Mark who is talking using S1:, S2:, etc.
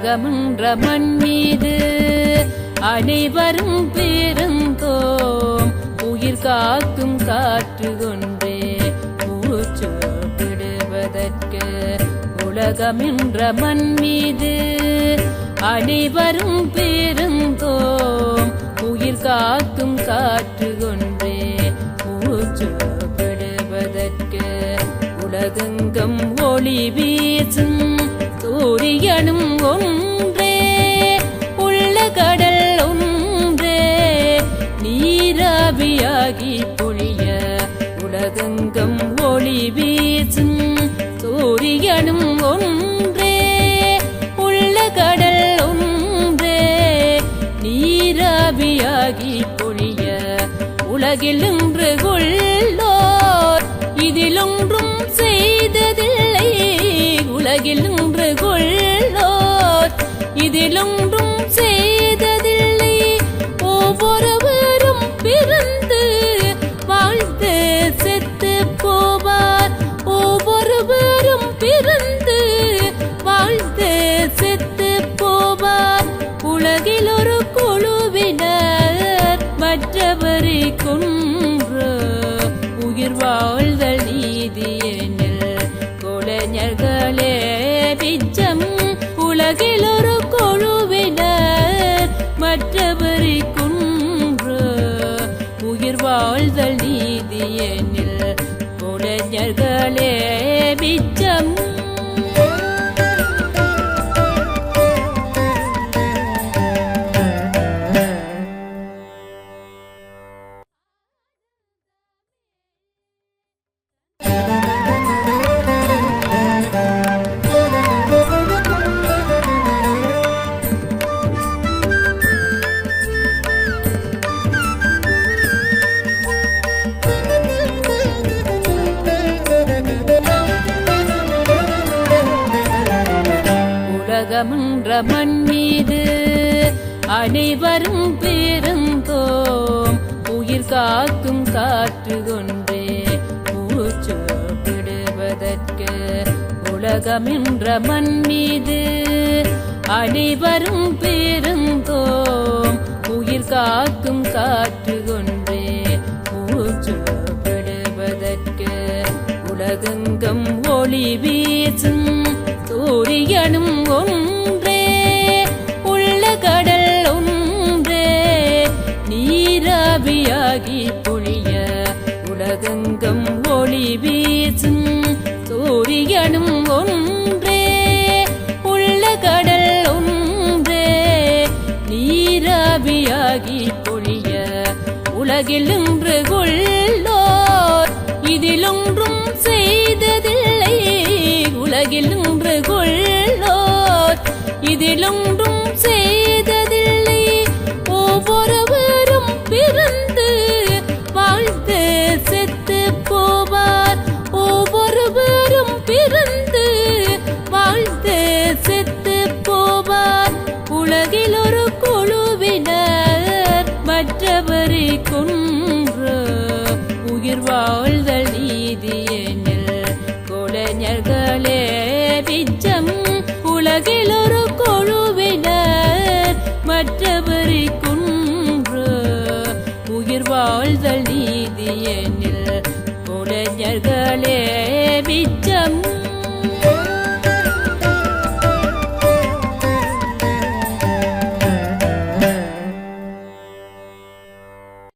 S1: உலகமென்ற மண் மீது அனைவரும் பெருந்தோம் உயிர் காக்கும் காற்று கொண்டே மூச்சு விடுவதற்கு. உலகமென்ற மண் மீது அனைவரும் பெருந்தோம் உயிர் காக்கும் காற்று கொண்டே மூச்சு விடுவதற்கு. உலகெங்கும் ஒளி வீசும் சூரியனும் ஒன்றே, உள்ள கடல் ஒன்றே, நீராவியாகி பொழிய. உலகெங்கும் ஒளி வீசும் சூரியனும் ஒன்றே, உள்ள கடல் ஒன்றே, நீராவியாகி பொழிய. உலகில் இன்று கொள்ளோர் இதில் ஒன்றும் செய்ததில்லை. உலகில் இன்று கொள்ளோர் இதில் ஒன்றும் செய்ததில்லை. ஒவ்வொருவரும் பிறந்து வாழ்ந்து செத்து போவார். ஒவ்வொருவரும் பிறந்து வாழ்ந்து செத்து போவார். உலகில் ஒரு குழுவினர் மற்றவரை கொன்று உயிர் வாழ்தல் நீதி எனில் கொலைஞர்களே மிச்சம். உலகில் ஒரு குழுவினர் மற்றவரை கொன்று உயிர் வாழ்தல் நீதி எனில் கொலைஞர்களே மிச்சம். உலகமென்ற மண் மீது அனைவரும் பெருந்தோம் உயிர் காக்கும் காற்று கொண்டே மூச்சு விடுவதற்கு. உலகமென்ற மண் மீது அனைவரும் பெருந்தோம் உயிர் காக்கும் காற்று கொண்டே மூச்சு விடுவதற்கு. உலகெங்கும் ஒளி வீசும் சூரியனும் ஒன்றே, உள்ள கடல் ஒன்றே, நீராவியாகி பொழிய. உலகெங்கும் ஒளி வீசும் சூரியனும் ஒன்றே, உள்ள கடல் ஒன்றே, நீராவியாகி பொழிய. உலகில் இன்று கொள்ளோர் இதில் ஒன்றும் செய்ததில்லை. உலகில் இன்று கொள்ளோர் இதில் ஒன்றும் செய்ததில்லை. ஒவ்வொருவரும் பிறந்து வாழ்ந்து செத்து போவார். ஒவ்வொருவரும் பிறந்து வாழ்ந்து செத்து போவார். உலகில் ஒரு குழுவினர் மற்றவரை கொன்று உயிர் வாழ்தல் நீதி எனில் கொலைஞர்களே மிச்சம். உலகில் ஒரு குழுவினர் மற்ற